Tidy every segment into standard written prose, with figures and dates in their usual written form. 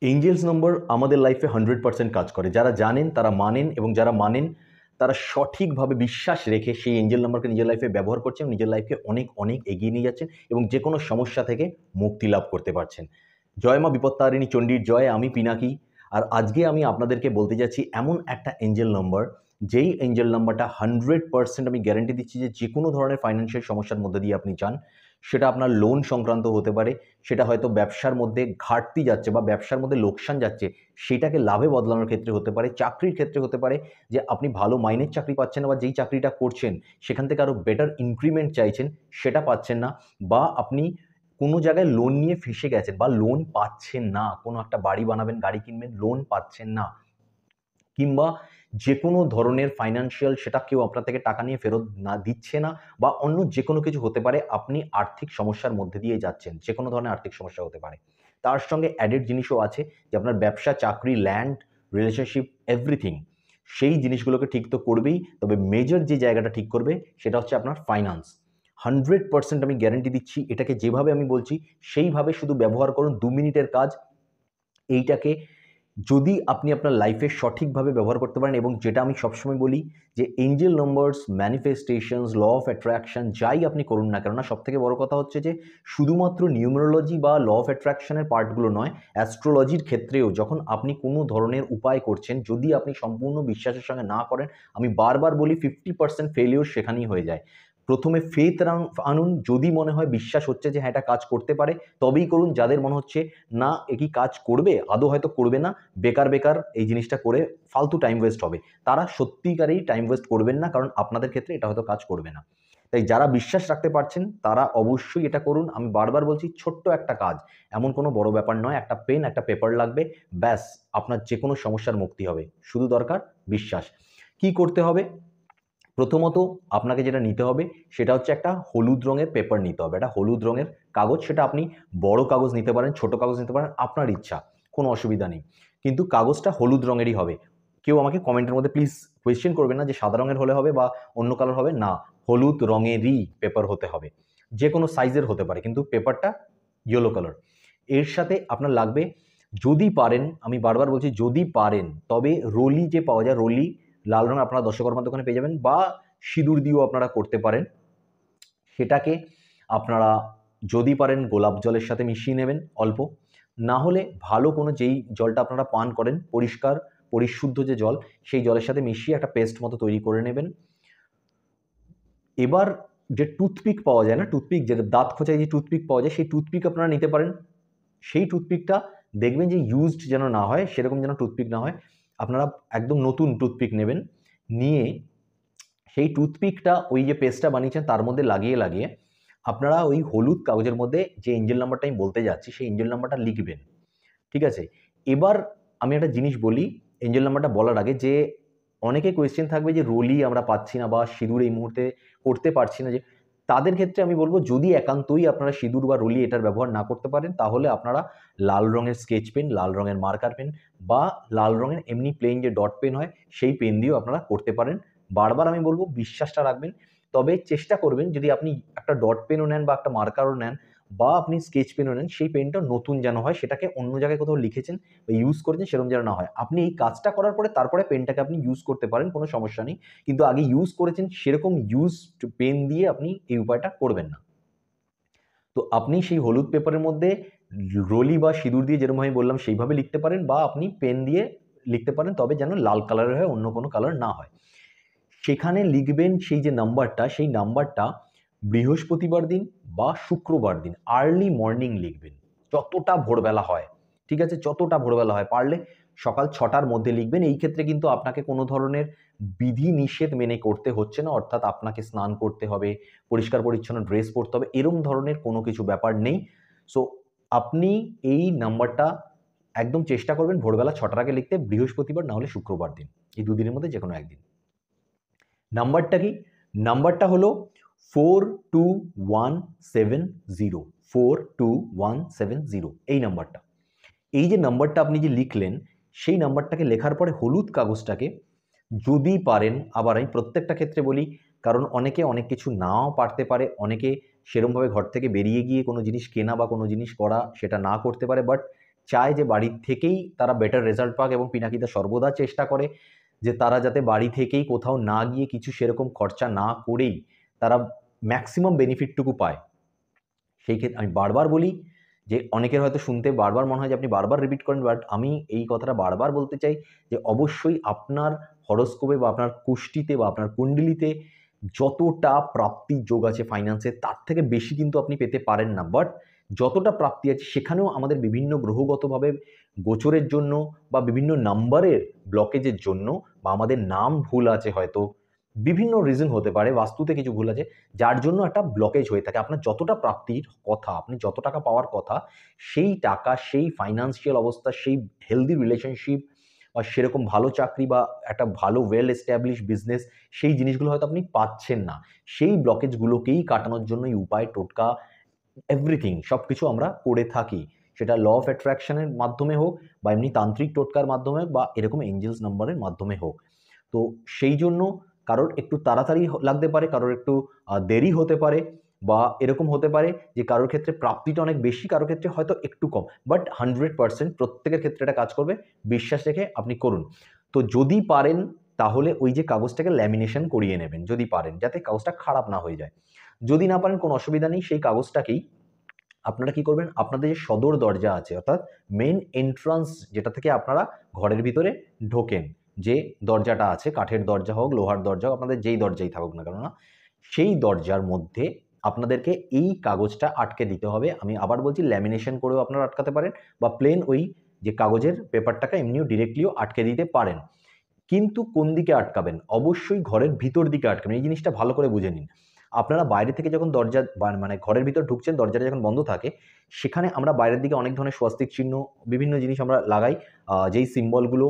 Angeles নম্বর আমাদের লাইফে 100% কাজ করে। যারা জানেন তারা মানেন, এবং যারা মানেন তারা সঠিকভাবে বিশ্বাস রেখে সেই এঞ্জেল নাম্বারকে নিজের লাইফে ব্যবহার করছেন, নিজের লাইফকে অনেক অনেক এগিয়ে নিয়ে যাচ্ছেন এবং যে কোনো সমস্যা থেকে মুক্তি লাভ করতে পারছেন। জয় মা বিপত্তারিণী চণ্ডীর জয়। আমি পিনাকি। আর আজকে আমি আপনাদেরকে বলতে যাচ্ছি এমন একটা এঞ্জেল নম্বর, যেই এঞ্জেল নাম্বারটা 100% আমি গ্যারান্টি দিচ্ছি যে কোনো ধরনের ফাইন্যান্সিয়াল সমস্যার মধ্যে দিয়ে আপনি চান, সেটা আপনার লোন সংক্রান্ত হতে পারে, সেটা হয়তো ব্যবসার মধ্যে ঘাটতি যাচ্ছে বা ব্যবসার মধ্যে লোকসান যাচ্ছে, সেটাকে লাভে বদলানোর ক্ষেত্রে হতে পারে, চাকরির ক্ষেত্রে হতে পারে যে আপনি ভালো মাইনের চাকরি পাচ্ছেন না বা যেই চাকরিটা করছেন সেখান থেকে আরও বেটার ইনক্রিমেন্ট চাইছেন, সেটা পাচ্ছেন না, বা আপনি কোনো জায়গায় লোন নিয়ে ফেঁসে গেছেন বা লোন পাচ্ছেন না, কোনো একটা বাড়ি বানাবেন, গাড়ি কিনবেন, লোন পাচ্ছেন না, কিংবা যে কোনো ধরনের ফাইন্যান্সিয়াল সেটা কেউ আপনার থেকে টাকা নিয়ে ফেরত না দিচ্ছে না, বা অন্য যে কোনো কিছু হতে পারে, আপনি আর্থিক সমস্যার মধ্যে দিয়ে যাচ্ছেন, যে কোনো ধরনের আর্থিক সমস্যা হতে পারে। তার সঙ্গে অ্যাডেড জিনিসও আছে যে আপনার ব্যবসা, চাকরি, ল্যান্ড, রিলেশনশিপ, এভরিথিং, সেই জিনিসগুলোকে ঠিক তো করবেই, তবে মেজর যে জায়গাটা ঠিক করবে সেটা হচ্ছে আপনার ফাইন্যান্স। 100% আমি গ্যারেন্টি দিচ্ছি, এটাকে যেভাবে আমি বলছি সেইভাবে শুধু ব্যবহার করুন। 2 মিনিটের কাজ। এইটাকে যদি আপনি আপনার লাইফে সঠিকভাবে ব্যবহার করতে পারেন, এবং যেটা আমি সবসময় বলি যে angel numbers, manifestations, law of attraction যাই আপনি করুন না কেন, না, সবথেকে বড় কথা হচ্ছে যে শুধুমাত্র নিউমেরোলজি বা ল অফ অ্যাট্রাকশনের পার্টগুলো নয়, অ্যাস্ট্রোলজির ক্ষেত্রেও যখন আপনি কোনো ধরনের উপায় করছেন, যদি আপনি সম্পূর্ণ বিশ্বাসের সঙ্গে না করেন, আমি বারবার বলি 50% ফেলিওর সেখানেই হয়ে যায়। প্রথমে ফেথ আনুন, যদি মনে হয় বিশ্বাস হচ্ছে যে হ্যাঁ এটা কাজ করতে পারে তবেই করুন। যাদের মনে হচ্ছে না এ কি কাজ করবে, আদৌ হয়তো করবে না, বেকার বেকার এই জিনিসটা করে ফালতু টাইম ওয়েস্ট হবে, তারা সত্যিকারেই টাইম ওয়েস্ট করবেন না, কারণ আপনাদের ক্ষেত্রে এটা হয়তো কাজ করবে না। তাই যারা বিশ্বাস রাখতে পারছেন তারা অবশ্যই এটা করুন। আমি বারবার বলছি, ছোট্ট একটা কাজ, এমন কোনো বড় ব্যাপার নয়, একটা পেন, একটা পেপার লাগবে, ব্যাস আপনার যে কোনো সমস্যার মুক্তি হবে। শুধু দরকার বিশ্বাস। কি করতে হবে? প্রথমত আপনাকে যেটা নিতে হবে সেটা হচ্ছে একটা হলুদ রঙের পেপার নিতে হবে, একটা হলুদ রঙের কাগজ। সেটা আপনি বড় কাগজ নিতে পারেন, ছোট কাগজ নিতে পারেন, আপনার ইচ্ছা, কোনো অসুবিধা নেই, কিন্তু কাগজটা হলুদ রঙেরই হবে। কেউ আমাকে কমেন্টের মধ্যে প্লিজ কোয়েশ্চেন করবেন না যে সাদা রঙের হলে হবে বা অন্য কালার হবে, না, হলুদ রঙেরই পেপার হতে হবে। যে কোনো সাইজের হতে পারে, কিন্তু পেপারটা ইয়েলো কালার। এর সাথে আপনার লাগবে, যদি পারেন, আমি বারবার বলছি যদি পারেন, তবে রলি যে পাওয়া যায়, রলি লাল রঙ আপনারা দশকর্মার দোকানে পেয়ে যাবেন, বা সিঁদুর দিয়েও আপনারা করতে পারেন। সেটাকে আপনারা যদি পারেন গোলাপ জলের সাথে মিশিয়ে নেবেন অল্প, না হলে ভালো কোনো, যেই জলটা আপনারা পান করেন পরিষ্কার পরিশুদ্ধ যে জল, সেই জলের সাথে মিশিয়ে একটা পেস্ট মতো তৈরি করে নেবেন। এবার যে টুথপিক পাওয়া যায় না, টুথপিক, যে দাঁত খোঁচায় যে টুথপিক পাওয়া যায়, সেই টুথপিক আপনারা নিতে পারেন। সেই টুথপিকটা দেখবেন যে ইউজড যেন না হয়, সেরকম যেন টুথপিক না হয়, আপনারা একদম নতুন টুথপিক নেবেন। নিয়ে সেই টুথপিকটা ওই যে পেস্টটা বানিয়েছেন তার মধ্যে লাগিয়ে লাগিয়ে আপনারা ওই হলুদ কাগজের মধ্যে যে এঞ্জেল নাম্বারটা আমি বলতে যাচ্ছি সেই এঞ্জেল নাম্বারটা লিখবেন। ঠিক আছে? এবার আমি একটা জিনিস বলি এঞ্জেল নাম্বারটা বলার আগে, যে অনেকে কোয়েশ্চেন থাকবে যে রোলি আমরা পাচ্ছি না বা সিঁদুর এই মুহূর্তে করতে পারছি না, যে তাদের ক্ষেত্রে আমি বলবো, যদি একান্তই আপনারা সিঁদুর বা রোলি এটার ব্যবহার না করতে পারেন, তাহলে আপনারা লাল রঙের স্কেচ পেন, লাল রঙের মার্কার পেন, বা লাল রঙের এমনি প্লেন যে ডট পেন হয় সেই পেন দিয়েও আপনারা করতে পারেন। বারবার আমি বলবো বিশ্বাসটা রাখবেন, তবে চেষ্টা করবেন যদি আপনি একটা ডট পেনও নেন বা একটা মার্কারও নেন বা আপনি স্কেচ পেনও নেন, সেই পেনটা নতুন যেন হয়, সেটাকে অন্য জায়গায় কোথাও লিখেছেন বা ইউজ করেছেন সেরকম যেন না হয়। আপনি এই কাজটা করার পরে তারপরে পেনটাকে আপনি ইউজ করতে পারেন, কোনো সমস্যা নেই, কিন্তু আগে ইউজ করেছেন সেরকম ইউজ পেন দিয়ে আপনি এই উপায়টা করবেন না। তো আপনি সেই হলুদ পেপারের মধ্যে রলি বা সিঁদুর দিয়ে যেরকম আমি বললাম সেইভাবে লিখতে পারেন, বা আপনি পেন দিয়ে লিখতে পারেন, তবে যেন লাল কালারের হয়, অন্য কোনো কালার না হয়। সেখানে লিখবেন সেই যে নাম্বারটা, সেই নাম্বারটা বৃহস্পতিবার দিন বা শুক্রবার দিন আর্লি মর্নিং লিখবেন, যতটা ভোরবেলা হয়। ঠিক আছে? যতটা ভোরবেলা হয়, পারলে সকাল 6টার মধ্যে লিখবেন। এই ক্ষেত্রে কিন্তু আপনাকে কোনো ধরনের বিধি নিষেধ মেনে করতে হচ্ছে না, অর্থাৎ আপনাকে স্নান করতে হবে, পরিষ্কার পরিচ্ছন্ন ড্রেস পরতে হবে, এরম ধরনের কোনো কিছু ব্যাপার নেই। সো আপনি এই নাম্বারটা একদম চেষ্টা করবেন ভোরবেলা 6টার আগে লিখতে, বৃহস্পতিবার না হলে শুক্রবার দিন, এই দুদিনের মধ্যে যে কোনো একদিন। নাম্বারটা কি? নাম্বারটা হলো 42170, 42170, এই নাম্বারটা। এই যে নাম্বারটা আপনি যে লিখলেন, সেই নাম্বারটাকে লেখার পরে হলুদ কাগজটাকে যদি পারেন, আবার আমি প্রত্যেকটা ক্ষেত্রে বলি, কারণ অনেকে অনেক কিছু নাও পারতে পারে, অনেকে সেরমভাবে ঘর থেকে বেরিয়ে গিয়ে কোনো জিনিস কেনা বা কোনো জিনিস করা সেটা না করতে পারে, বাট চায় যে বাড়ির থেকেই তারা বেটার রেজাল্ট পাক, এবং পিনাকিদা সর্বদা চেষ্টা করে যে তারা যাতে বাড়ি থেকেই কোথাও না গিয়ে কিছু সেরকম খরচা না করেই তারা ম্যাক্সিমাম বেনিফিটটুকু পায়। সেই ক্ষেত্রে আমি বারবার বলি যে অনেকের হয়তো শুনতে বারবার মনে হয় যে আপনি বারবার রিপিট করেন, বাট আমি এই কথাটা বারবার বলতে চাই যে অবশ্যই আপনার হরোস্কোপে বা আপনার কুষ্টিতে বা আপনার কুণ্ডলিতে যতটা প্রাপ্তির যোগ আছে ফাইন্যান্সে, তার থেকে বেশি কিন্তু আপনি পেতে পারেন না। বাট যতটা প্রাপ্তি আছে সেখানেও আমাদের বিভিন্ন গ্রহগতভাবে গোচরের জন্য বা বিভিন্ন নাম্বারের ব্লকেজের জন্য বা আমাদের নাম ভুল আছে, হয়তো বিভিন্ন রিজন হতে পারে, বাস্তুতে কিছু ভুল আছে, যার জন্য একটা ব্লকেজ হয়ে থাকে। আপনার যতটা প্রাপ্তির কথা, আপনি যত টাকা পাওয়ার কথা, সেই টাকা, সেই ফাইন্যান্সিয়াল অবস্থা, সেই হেলদি রিলেশনশিপ বা সেরকম ভালো চাকরি বা একটা ভালো ওয়েল এস্টাবলিশ বিজনেস, সেই জিনিসগুলো হয়তো আপনি পাচ্ছেন না। সেই ব্লকেজগুলোকেই কাটানোর জন্য এই উপায়, টোটকা, এভরিথিং সব কিছু আমরা করে থাকি। সেটা ল অফ অ্যাট্রাকশনের মাধ্যমে হোক বা এমনি তান্ত্রিক টোটকার মাধ্যমে বা এরকম এঞ্জেলস নাম্বারের মাধ্যমে হোক। তো সেই জন্য কারোর একটু তাড়াতাড়ি লাগতে পারে, কারোর একটু দেরি হতে পারে, বা এরকম হতে পারে যে কারোর ক্ষেত্রে প্রাপ্তিটা অনেক বেশি, কারোর ক্ষেত্রে হয়তো একটু কম। বাট 100% প্রত্যেকের ক্ষেত্রে এটা কাজ করবে। বিশ্বাস রেখে আপনি করুন। তো যদি পারেন তাহলে ওই যে কাগজটাকে ল্যামিনেশন করিয়ে নেবেন, যদি পারেন, যাতে কাগজটা খারাপ না হয়ে যায়। যদি না পারেন কোনো অসুবিধা নেই, সেই কাগজটাকেই আপনারা কি করবেন, আপনাদের যে সদর দরজা আছে অর্থাৎ মেইন এন্ট্রান্স, যেটা থেকে আপনারা ঘরের ভিতরে ঢোকেন, যে দরজাটা আছে, কাঠের দরজা হোক, লোহার দরজা হোক, আপনাদের যেই দরজাই থাকুক না কেন না, সেই দরজার মধ্যে আপনাদেরকে এই কাগজটা আটকে দিতে হবে। আমি আবার বলছি, ল্যামিনেশন করেও আপনারা আটকাতে পারেন, বা প্লেন ওই যে কাগজের পেপারটাকে এমনিও ডিরেক্টলিও আটকে দিতে পারেন। কিন্তু কোন দিকে আটকাবেন? অবশ্যই ঘরের ভিতর দিকে আটকাবেন। এই জিনিসটা ভালো করে বুঝে নিন। আপনারা বাইরে থেকে যখন দরজা মানে ঘরের ভিতর ঢুকছেন, দরজাটা যখন বন্ধ থাকে, সেখানে আমরা বাইরের দিকে অনেক ধরনের স্বস্তিক চিহ্ন, বিভিন্ন জিনিস আমরা লাগাই। যেই সিম্বলগুলো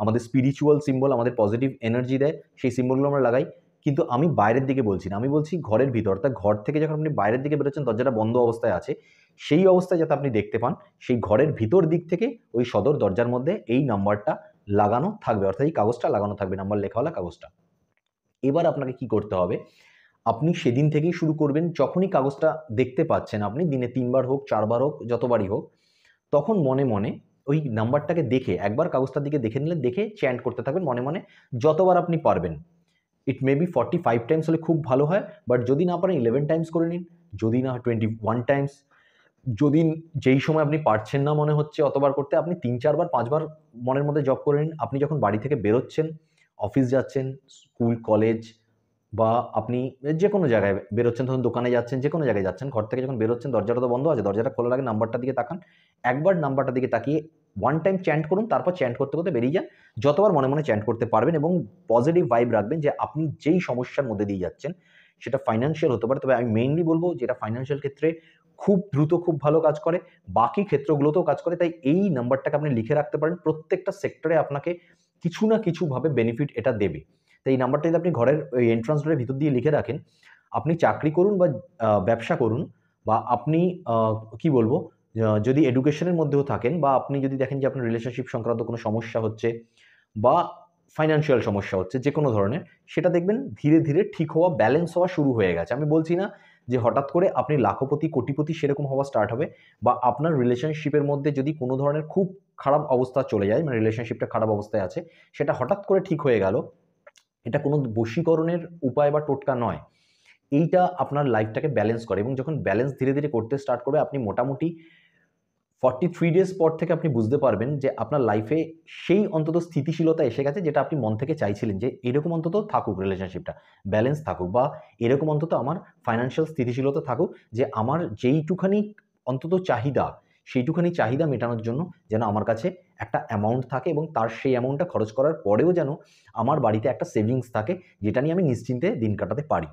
আমাদের স্পিরিচুয়াল সিম্বল, আমাদের পজিটিভ এনার্জি দেয়, সেই সিম্বলগুলো আমরা লাগাই। কিন্তু আমি বাইরের দিকে বলছি না, আমি বলছি ঘরের ভিতর। অর্থাৎ ঘর থেকে যখন আপনি বাইরের দিকে বেরোচ্ছেন, দরজাটা বন্ধ অবস্থায় আছে, সেই অবস্থায় যাতে আপনি দেখতে পান, সেই ঘরের ভিতর দিক থেকে ওই সদর দরজার মধ্যে এই নাম্বারটা লাগানো থাকবে, অর্থাৎ এই কাগজটা লাগানো থাকবে, নাম্বার লেখাওয়ালা কাগজটা। এবার আপনাকে কি করতে হবে, আপনি সেদিন থেকেই শুরু করবেন, যখনই কাগজটা দেখতে পাচ্ছেন আপনি, দিনে 3 বার হোক, 4 বার হোক, যতবারই হোক, তখন মনে মনে ওই নাম্বারটাকে দেখে, একবার কাগজটার দিকে দেখে নিলে, দেখে চ্যান্ট করতে থাকবেন মনে মনে, যতবার আপনি পারবেন। ইট মে বি 45 টাইমস হলে খুব ভালো হয়, বাট যদি না পারেন 11 টাইমস করে নিন, যদি না 21 টাইমস, যদি যেই সময় আপনি পারছেন না মনে হচ্ছে অতবার করতে, আপনি 3-4 বার 5 বার মনের মধ্যে জপ করে নিন। আপনি যখন বাড়ি থেকে বেরোচ্ছেন, অফিস যাচ্ছেন, স্কুল, কলেজ, বা আপনি যে কোনো জায়গায় বেরোচ্ছেন, ধরুন দোকানে যাচ্ছেন, যে কোনো জায়গায় যাচ্ছেন, ঘর থেকে যখন বেরোচ্ছেন, দরজাটা তো বন্ধ আছে, দরজাটা খোলার আগে নাম্বারটার দিকে তাকান। একবার নাম্বারটার দিকে তাকিয়ে 1 টাইম চ্যান্ট করুন, তারপর চ্যান্ট করতে করতে বেরিয়ে যান। যতবার মনে মনে চ্যান্ট করতে পারবেন, এবং পজিটিভ ভাইব রাখবেন যে আপনি যেই সমস্যার মধ্যে দিয়ে যাচ্ছেন, সেটা ফাইন্যান্সিয়াল হতে পারে, তবে আমি মেইনলি বলবো যেটা ফাইন্যান্সিয়াল ক্ষেত্রে খুব দ্রুত, খুব ভালো কাজ করে, বাকি ক্ষেত্রগুলোতেও কাজ করে। তাই এই নাম্বারটাকে আপনি লিখে রাখতে পারেন, প্রত্যেকটা সেক্টরে আপনাকে কিছু না কিছুভাবে বেনিফিট এটা দেবে। তো এই নাম্বারটা যদি আপনি ঘরের ওই এন্ট্রান্স ডোরের ভিতর দিয়ে লিখে রাখেন, আপনি চাকরি করুন বা ব্যবসা করুন, বা আপনি কি বলবো, যদি এডুকেশনের মধ্যেও থাকেন, বা আপনি যদি দেখেন যে আপনার রিলেশনশিপ সংক্রান্ত কোনো সমস্যা হচ্ছে, বা ফাইন্যান্সিয়াল সমস্যা হচ্ছে যে কোনো ধরনের, সেটা দেখবেন ধীরে ধীরে ঠিক হওয়া, ব্যালেন্স হওয়া শুরু হয়ে গেছে। আমি বলছি না যে হঠাৎ করে আপনি লাখপতি, কোটিপতি সেরকম হওয়া স্টার্ট হবে, বা আপনার রিলেশনশিপের মধ্যে যদি কোনো ধরনের খুব খারাপ অবস্থা চলে যায়, মানে রিলেশনশিপটা খারাপ অবস্থায় আছে, সেটা হঠাৎ করে ঠিক হয়ে গেল, এটা কোনো বশীকরণের উপায় বা টোটকা নয়। এইটা আপনার লাইফটাকে ব্যালেন্স করে, এবং যখন ব্যালেন্স ধীরে ধীরে করতে স্টার্ট করবে, আপনি মোটামুটি 43 ডেজ পর থেকে আপনি বুঝতে পারবেন যে আপনার লাইফে সেই অন্তত স্থিতিশীলতা এসে গেছে, যেটা আপনি মন থেকে চাইছিলেন, যে এরকম অন্তত থাকুক রিলেশনশিপটা, ব্যালেন্স থাকুক, বা এরকম অন্তত আমার ফাইন্যান্সিয়াল স্থিতিশীলতা থাকুক, যে আমার যেইটুখানি অন্তত চাহিদা, সেইটুখানি চাহিদা মেটানোর জন্য যেন আমার কাছে একটা অ্যামাউন্ট থাকে, এবং তার সেই অ্যামাউন্টটা খরচ করার পরেও যেন আমার বাড়িতে একটা সেভিংস থাকে, যেটা নিয়ে আমি নিশ্চিন্তে দিন কাটাতে পারি।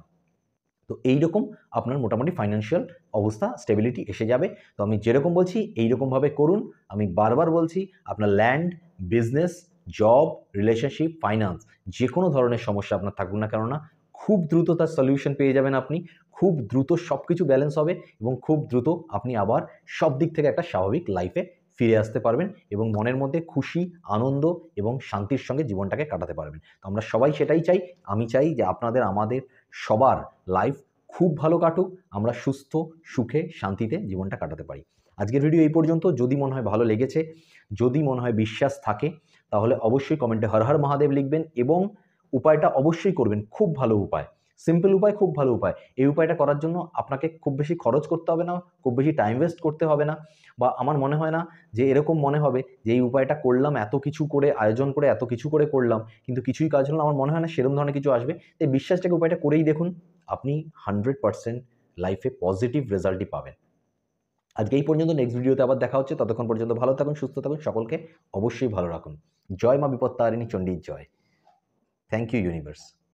তো এইরকম আপনার মোটামুটি ফাইন্যান্সিয়াল অবস্থা, স্টেবিলিটি এসে যাবে। তো আমি যেরকম বলছি এইরকমভাবে করুন। আমি বারবার বলছি, আপনার land, business, job, relationship, finance, যে কোনো ধরনের সমস্যা আপনার থাকুক না কেননা, খুব দ্রুত তার সলিউশন পেয়ে যাবেন আপনি। খুব দ্রুত সব কিছু ব্যালেন্স হবে, এবং খুব দ্রুত আপনি আবার সব দিক থেকে একটা স্বাভাবিক লাইফে ফিরে আসতে পারবেন, এবং মনের মধ্যে খুশি, আনন্দ এবং শান্তির সঙ্গে জীবনটাকে কাটাতে পারবেন। তো আমরা সবাই সেটাই চাই। আমি চাই যে আপনাদের, আমাদের সবার লাইফ খুব ভালো কাটুক, আমরা সুস্থ, সুখে, শান্তিতে জীবনটা কাটাতে পারি। আজকের ভিডিও এই পর্যন্ত। যদি মনে হয় ভালো লেগেছে, যদি মনে হয় বিশ্বাস থাকে, তাহলে অবশ্যই কমেন্টে হর হর মহাদেব লিখবেন এবং উপায়টা অবশ্যই করবেন। খুব ভালো উপায়, সিম্পল উপায়, খুব ভালো উপায়। এই উপায়টা করার জন্য আপনাকে খুব বেশি খরচ করতে হবে না, খুব বেশি টাইম ওয়েস্ট করতে হবে না, বা আমার মনে হয় না যে এরকম মনে হবে যে এই উপায়টা করলাম, এত কিছু করে আয়োজন করে এত কিছু করে করলাম কিন্তু কিছুই কাজ হলো না। আমার মনে হয় না সেরকম ধরনের কিছু আসবে। তাই বিশ্বাসটাকে উপায়টা করেই দেখুন, আপনি 100% লাইফে পজিটিভ রেজাল্টই পাবেন। আজকে এই পর্যন্ত, নেক্সট ভিডিওতে আবার দেখা হচ্ছে। ততক্ষণ পর্যন্ত ভালো থাকুন, সুস্থ থাকুন, সকলকে অবশ্যই ভালো রাখুন। জয় মা বিপত্তারিণী চণ্ডীর জয়। Thank you universe.